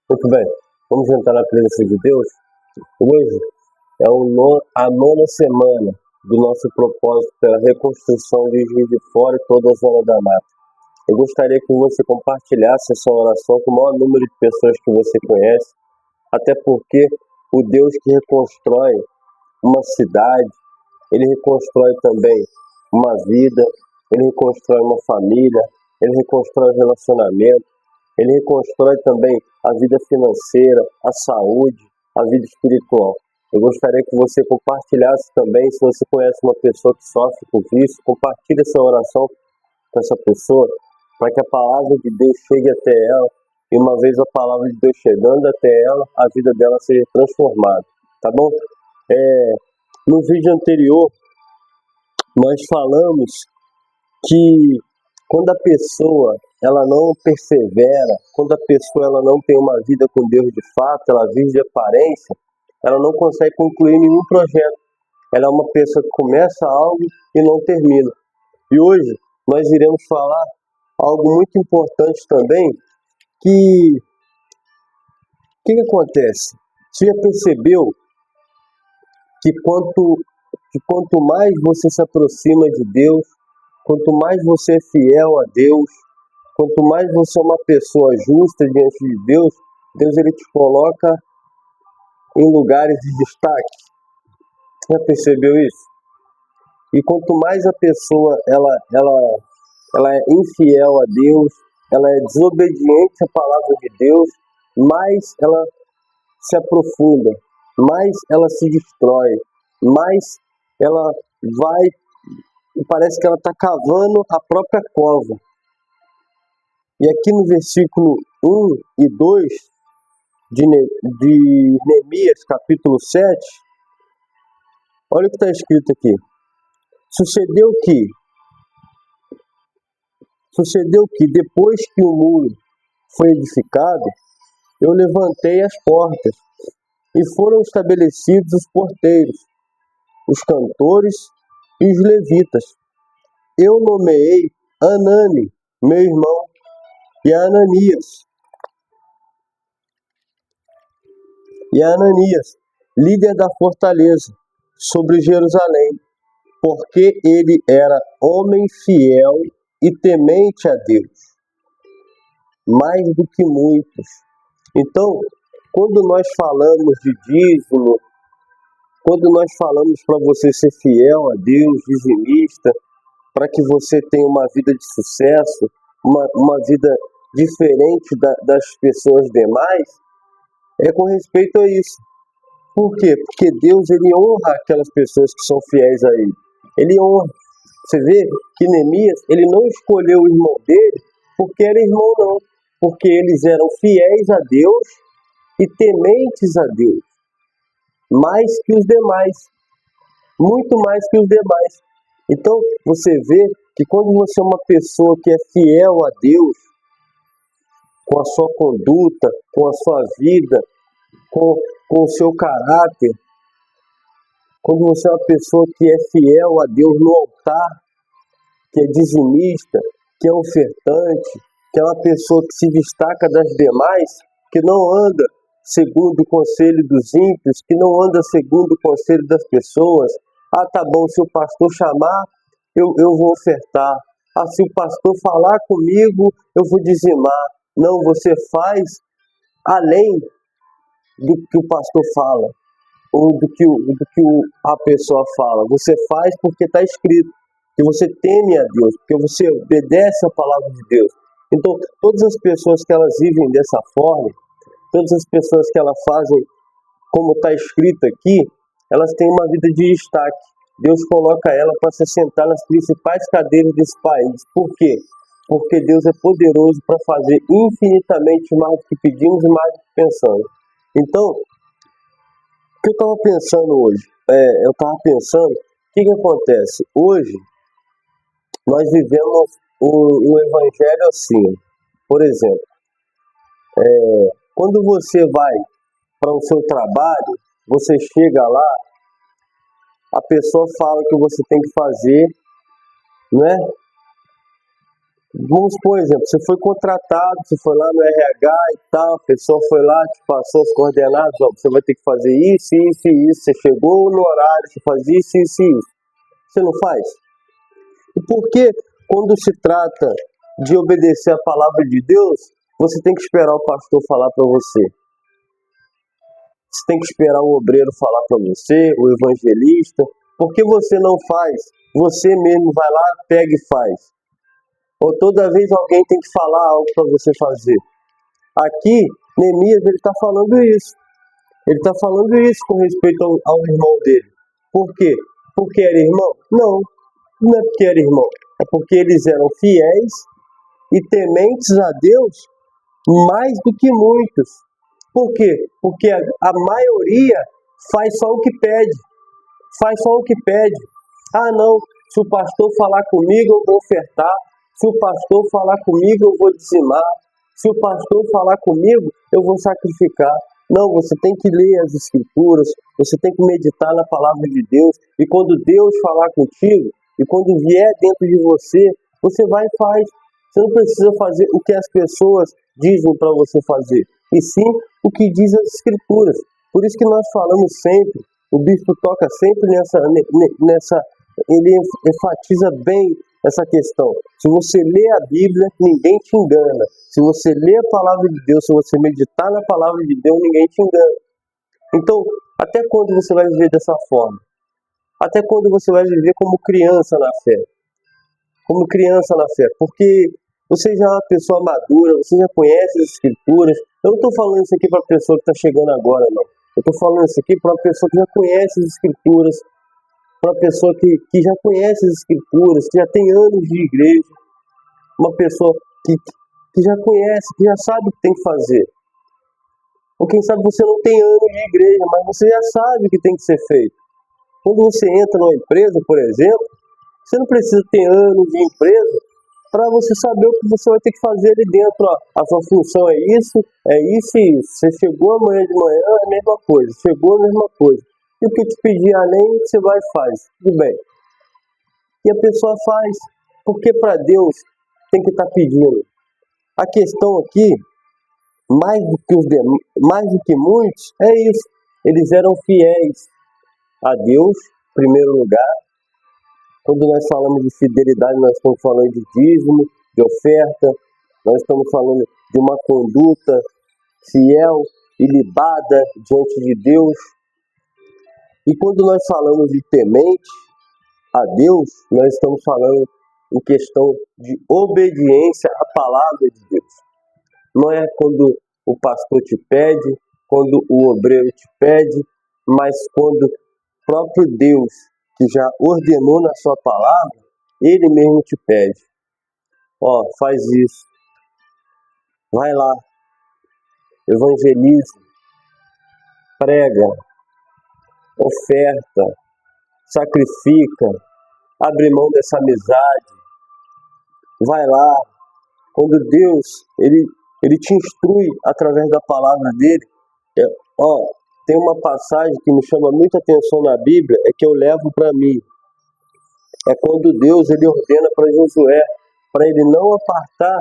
Muito bem, vamos entrar na presença de Deus. Hoje é a nona semana do nosso propósito pela reconstrução de Juiz de Fora e toda a Zona da Mata. Eu gostaria que você compartilhasse essa oração com o maior número de pessoas que você conhece, até porque o Deus que reconstrói uma cidade, ele reconstrói também uma vida, ele reconstrói uma família, ele reconstrói o relacionamento, ele reconstrói também a vida financeira, a saúde, a vida espiritual. Eu gostaria que você compartilhasse também, se você conhece uma pessoa que sofre com isso, compartilhe essa oração com essa pessoa, para que a palavra de Deus chegue até ela, e uma vez a palavra de Deus chegando até ela, a vida dela seja transformada, tá bom? No vídeo anterior, nós falamos que quando a pessoa ela não persevera, quando a pessoa ela não tem uma vida com Deus de fato, ela vive de aparência, ela não consegue concluir nenhum projeto. Ela é uma pessoa que começa algo e não termina. E hoje nós iremos falar algo muito importante também, que o que acontece? Você já percebeu que quanto mais você se aproxima de Deus, quanto mais você é fiel a Deus, quanto mais você é uma pessoa justa diante de Deus, Deus ele te coloca em lugares de destaque. Já percebeu isso? E quanto mais a pessoa ela é infiel a Deus, ela é desobediente à palavra de Deus, mais ela se aprofunda, mais ela se destrói, mais ela vai e parece que ela está cavando a própria cova. E aqui no versículo 1 e 2 de Neemias, capítulo 7, olha o que está escrito aqui. Sucedeu que depois que o muro foi edificado, eu levantei as portas e foram estabelecidos os porteiros, os cantores e os levitas. Eu nomeei Anani, meu irmão, e Ananias, líder da fortaleza, sobre Jerusalém, porque ele era homem fiel e temente a Deus, mais do que muitos. Então, quando nós falamos de dízimo, quando nós falamos para você ser fiel a Deus, dizimista, para que você tenha uma vida de sucesso, uma vida diferente das pessoas demais, é com respeito a isso. Por quê? Porque Deus ele honra aquelas pessoas que são fiéis a Ele. Ele honra. Você vê que Neemias, ele não escolheu o irmão dele porque era irmão, não. Porque eles eram fiéis a Deus e tementes a Deus. Mais que os demais. Muito mais que os demais. Então, você vê que quando você é uma pessoa que é fiel a Deus, com a sua conduta, com a sua vida, com o seu caráter, quando você é uma pessoa que é fiel a Deus no altar, que é dizimista, que é ofertante, que é uma pessoa que se destaca das demais, que não anda segundo o conselho dos ímpios, que não anda segundo o conselho das pessoas. Ah, tá bom, se o pastor chamar, eu vou ofertar. Ah, se o pastor falar comigo, eu vou dizimar. Não, você faz além do que o pastor fala, ou do que a pessoa fala. Você faz porque está escrito, que você teme a Deus, porque você obedece a palavra de Deus. Então, todas as pessoas que elas vivem dessa forma, todas as pessoas que elas fazem como está escrito aqui, elas têm uma vida de destaque. Deus coloca ela para se sentar nas principais cadeiras desse país. Por quê? Porque Deus é poderoso para fazer infinitamente mais do que pedimos e mais do que pensamos. Então, o que eu estava pensando hoje? O que acontece? Hoje, nós vivemos um evangelho assim. Por exemplo, quando você vai para o seu trabalho, você chega lá, a pessoa fala que você tem que fazer, né? Vamos por exemplo, você foi contratado, você foi lá no RH e tal, a pessoa foi lá, te passou os coordenados, ó, você vai ter que fazer isso, isso e isso, você chegou no horário, você faz isso, isso e isso. Você não faz? E por que, quando se trata de obedecer a palavra de Deus, você tem que esperar o pastor falar para você? Você tem que esperar o obreiro falar para você, o evangelista? Por que você não faz? Você mesmo vai lá, pega e faz. Ou toda vez alguém tem que falar algo para você fazer. Aqui, Neemias, ele está falando isso. Ele está falando isso com respeito ao irmão dele. Por quê? Porque era irmão? Não, não é porque era irmão. É porque eles eram fiéis e tementes a Deus mais do que muitos. Por quê? Porque a maioria faz só o que pede. Faz só o que pede. Ah, não, se o pastor falar comigo, eu vou ofertar. Se o pastor falar comigo, eu vou dizimar. Se o pastor falar comigo, eu vou sacrificar. Não, você tem que ler as escrituras, você tem que meditar na palavra de Deus. E quando Deus falar contigo, e quando vier dentro de você, você vai e faz. Você não precisa fazer o que as pessoas dizem para você fazer, e sim o que diz as escrituras. Por isso que nós falamos sempre, o bispo toca sempre nessa ele enfatiza bem essa questão. Se você lê a Bíblia, ninguém te engana. Se você lê a palavra de Deus, se você meditar na palavra de Deus, ninguém te engana. Então, até quando você vai viver dessa forma? Até quando você vai viver como criança na fé? Como criança na fé? Porque você já é uma pessoa madura, você já conhece as escrituras. Eu não estou falando isso aqui para a pessoa que está chegando agora, não. Eu estou falando isso aqui para uma pessoa que já conhece as escrituras, para uma pessoa que já conhece as escrituras, que já tem anos de igreja, uma pessoa que já conhece, que já sabe o que tem que fazer. Ou quem sabe você não tem anos de igreja, mas você já sabe o que tem que ser feito. Quando você entra numa empresa, por exemplo, você não precisa ter anos de empresa para você saber o que você vai ter que fazer ali dentro. Ó, a sua função é isso e isso. Você chegou amanhã de manhã, é a mesma coisa. Chegou a mesma coisa. E o que te pedir além, você vai e faz. Tudo bem. E a pessoa faz. Porque para Deus tem que estar pedindo. A questão aqui, mais do que muitos, é isso. Eles eram fiéis a Deus, em primeiro lugar. Quando nós falamos de fidelidade, nós estamos falando de dízimo, de oferta, nós estamos falando de uma conduta fiel e libada diante de Deus. E quando nós falamos de temente a Deus, nós estamos falando em questão de obediência à palavra de Deus. Não é quando o pastor te pede, quando o obreiro te pede, mas quando o próprio Deus, que já ordenou na sua palavra, ele mesmo te pede. Ó, faz isso. Vai lá. Evangeliza. Prega. Oferta. Sacrifica. Abre mão dessa amizade. Vai lá. Quando Deus, ele te instrui através da palavra dele. Tem uma passagem que me chama muita atenção na Bíblia, é que eu levo para mim. É quando Deus ele ordena para Josué, para ele não apartar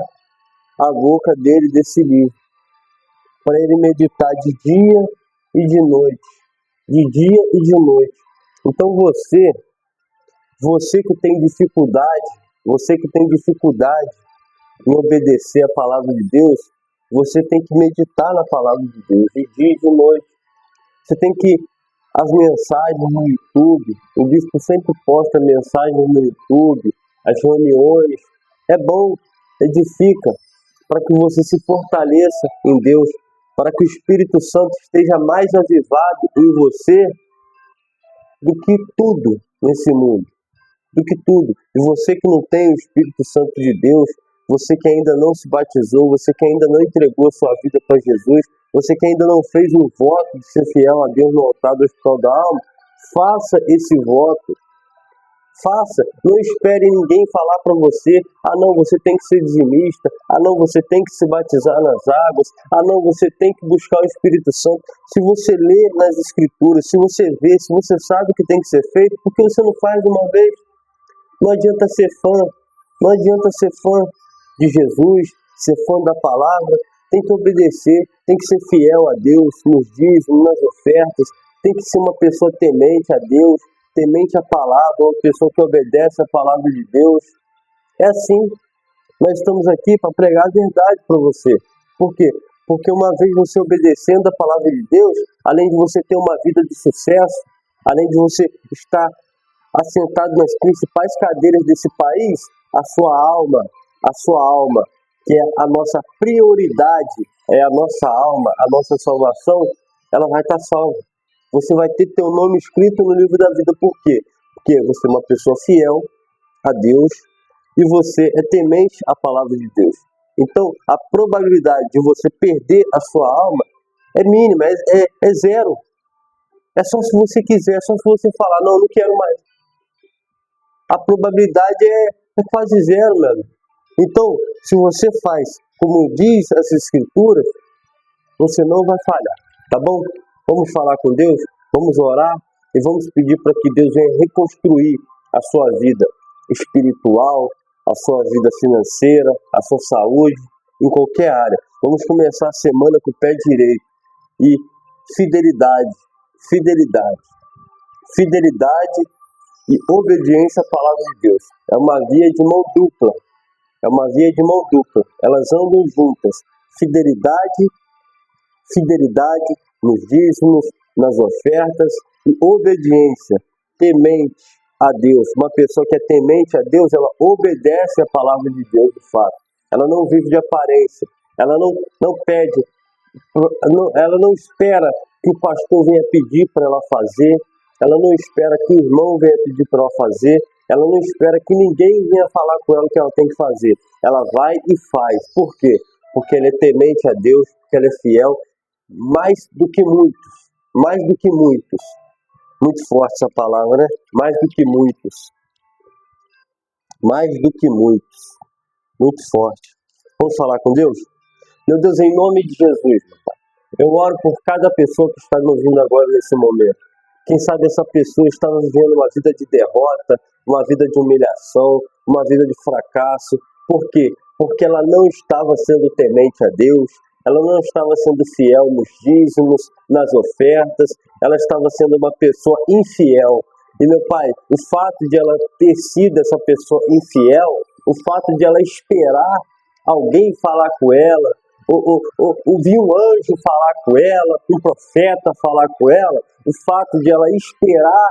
a boca dele desse livro, para ele meditar de dia e de noite, de dia e de noite. Então você que tem dificuldade em obedecer a palavra de Deus, você tem que meditar na palavra de Deus, de dia e de noite. Você tem que as mensagens no YouTube, o bispo sempre posta mensagens no YouTube, as reuniões, é bom, edifica, para que você se fortaleça em Deus, para que o Espírito Santo esteja mais avivado em você do que tudo nesse mundo, do que tudo. E você que não tem o Espírito Santo de Deus, você que ainda não se batizou, você que ainda não entregou sua vida para Jesus, você que ainda não fez um voto de ser fiel a Deus no altar do Hospital da Alma, faça esse voto. Faça. Não espere ninguém falar para você, não, você tem que ser dizimista, não, você tem que se batizar nas águas, não, você tem que buscar o Espírito Santo. Se você lê nas Escrituras, se você vê, se você sabe o que tem que ser feito, por que você não faz de uma vez? Não adianta ser fã, não adianta ser fã. de Jesus, ser fã da palavra, tem que obedecer, tem que ser fiel a Deus nos dízimos, nas ofertas, tem que ser uma pessoa temente a Deus, temente à palavra, uma pessoa que obedece à palavra de Deus. É assim, nós estamos aqui para pregar a verdade para você. Por quê? Porque uma vez você obedecendo a palavra de Deus, além de você ter uma vida de sucesso, além de você estar assentado nas principais cadeiras desse país, a sua alma, que é a nossa prioridade, é a nossa alma, a nossa salvação, ela vai estar salva. Você vai ter teu nome escrito no livro da vida. Por quê? Porque você é uma pessoa fiel a Deus e você é temente à palavra de Deus. Então, a probabilidade de você perder a sua alma é mínima, é zero. É só se você quiser, é só se você falar, não quero mais. A probabilidade é quase zero, meu amigo. Então, se você faz como diz as Escrituras, você não vai falhar, tá bom? Vamos falar com Deus, vamos orar e vamos pedir para que Deus venha reconstruir a sua vida espiritual, a sua vida financeira, a sua saúde, em qualquer área. Vamos começar a semana com o pé direito. E fidelidade, fidelidade, fidelidade e obediência à palavra de Deus. É uma via de mão dupla. É uma via de mão dupla. Elas andam juntas. Fidelidade nos dízimos, nas ofertas e obediência, temente a Deus. Uma pessoa que é temente a Deus, ela obedece a palavra de Deus de fato. Ela não vive de aparência. Ela não pede, ela não espera que o pastor venha pedir para ela fazer. Ela não espera que o irmão venha pedir para ela fazer. Ela não espera que ninguém venha falar com ela o que ela tem que fazer. Ela vai e faz. Por quê? Porque ela é temente a Deus, porque ela é fiel, mais do que muitos. Mais do que muitos. Muito forte essa palavra, né? Mais do que muitos. Mais do que muitos. Muito forte. Vamos falar com Deus? Meu Deus, em nome de Jesus, meu Pai, eu oro por cada pessoa que está me ouvindo agora nesse momento. Quem sabe essa pessoa estava vivendo uma vida de derrota, uma vida de humilhação, uma vida de fracasso. Por quê? Porque ela não estava sendo temente a Deus, ela não estava sendo fiel nos dízimos, nas ofertas, ela estava sendo uma pessoa infiel. E, meu Pai, o fato de ela ter sido essa pessoa infiel, o fato de ela esperar alguém falar com ela, ouvir um anjo falar com ela, um profeta falar com ela, o fato de ela esperar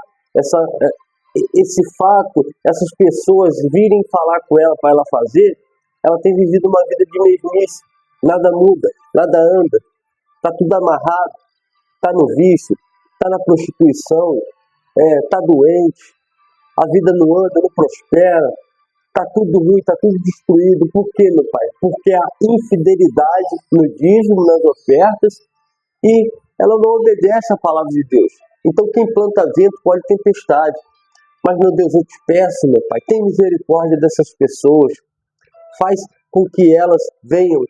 esse fato, essas pessoas virem falar com ela para ela fazer, ela tem vivido uma vida de mesmice, nada muda, nada anda, está tudo amarrado, está no vício, está na prostituição, está doente, a vida não anda, não prospera, está tudo ruim, está tudo destruído. Por quê, meu Pai? Porque a infidelidade no dízimo, nas ofertas, e ela não obedece à palavra de Deus. Então quem planta vento colhe tempestade. Mas, meu Deus, eu te peço, meu Pai, tem misericórdia dessas pessoas. Faz com que elas venham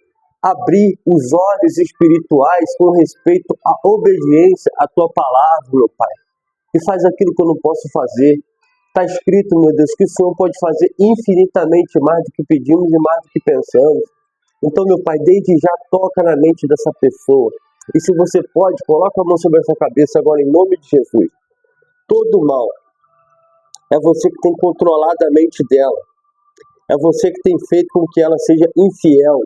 abrir os olhos espirituais com respeito à obediência à Tua palavra, meu Pai. E faz aquilo que eu não posso fazer. Está escrito, meu Deus, que o Senhor pode fazer infinitamente mais do que pedimos e mais do que pensamos. Então, meu Pai, desde já toca na mente dessa pessoa. E se você pode, coloca a mão sobre essa cabeça agora em nome de Jesus. Todo mal é você que tem controlado a mente dela. É você que tem feito com que ela seja infiel,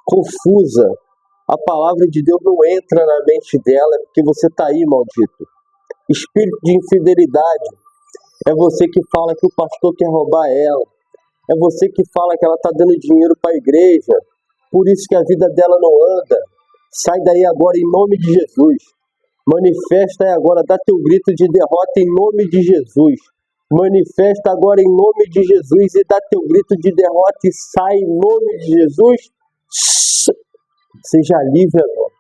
confusa. A palavra de Deus não entra na mente dela porque você está aí, maldito. Espírito de infidelidade. É você que fala que o pastor quer roubar ela. É você que fala que ela está dando dinheiro para a igreja. Por isso que a vida dela não anda. Sai daí agora em nome de Jesus. Manifesta aí agora, dá teu grito de derrota em nome de Jesus. Manifesta agora em nome de Jesus e dá teu grito de derrota e sai em nome de Jesus. Seja livre agora.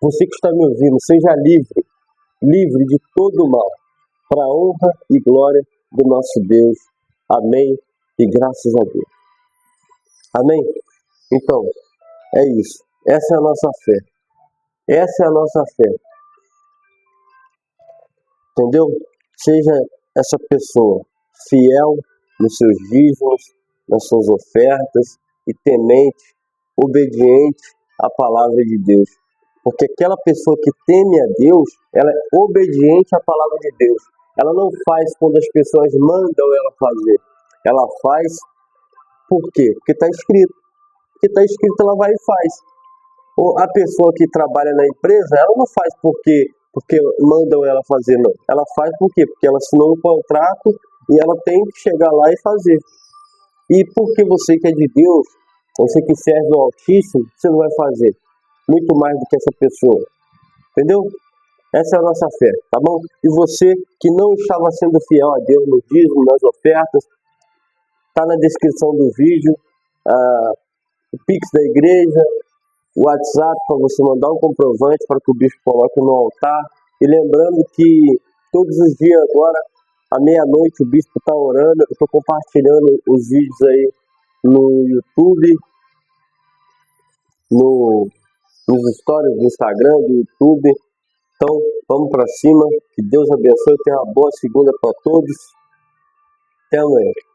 Você que está me ouvindo, seja livre. Livre de todo o mal. Para a honra e glória do nosso Deus. Amém. E graças a Deus. Amém? Então, é isso. Essa é a nossa fé. Essa é a nossa fé. Entendeu? Seja essa pessoa fiel nos seus dízimos, nas suas ofertas, e temente, obediente à palavra de Deus. Porque aquela pessoa que teme a Deus, ela é obediente à palavra de Deus. Ela não faz quando as pessoas mandam ela fazer. Ela faz por quê? Porque está escrito. Porque está escrito, ela vai e faz. Ou a pessoa que trabalha na empresa, ela não faz porque mandam ela fazer, não. Ela faz por quê? Porque ela assinou um contrato e ela tem que chegar lá e fazer. E porque você que é de Deus, você que serve ao Altíssimo, você não vai fazer muito mais do que essa pessoa. Entendeu? Essa é a nossa fé, tá bom? E você que não estava sendo fiel a Deus no dízimo, nas ofertas, tá na descrição do vídeo, o Pix da igreja, o WhatsApp para você mandar um comprovante para que o bispo coloque no altar. E lembrando que todos os dias agora, à meia-noite, o bispo está orando. Eu estou compartilhando os vídeos aí no YouTube, nos stories do Instagram, do YouTube. Então, vamos para cima. Que Deus abençoe. Tenha uma boa segunda para todos. Até amanhã.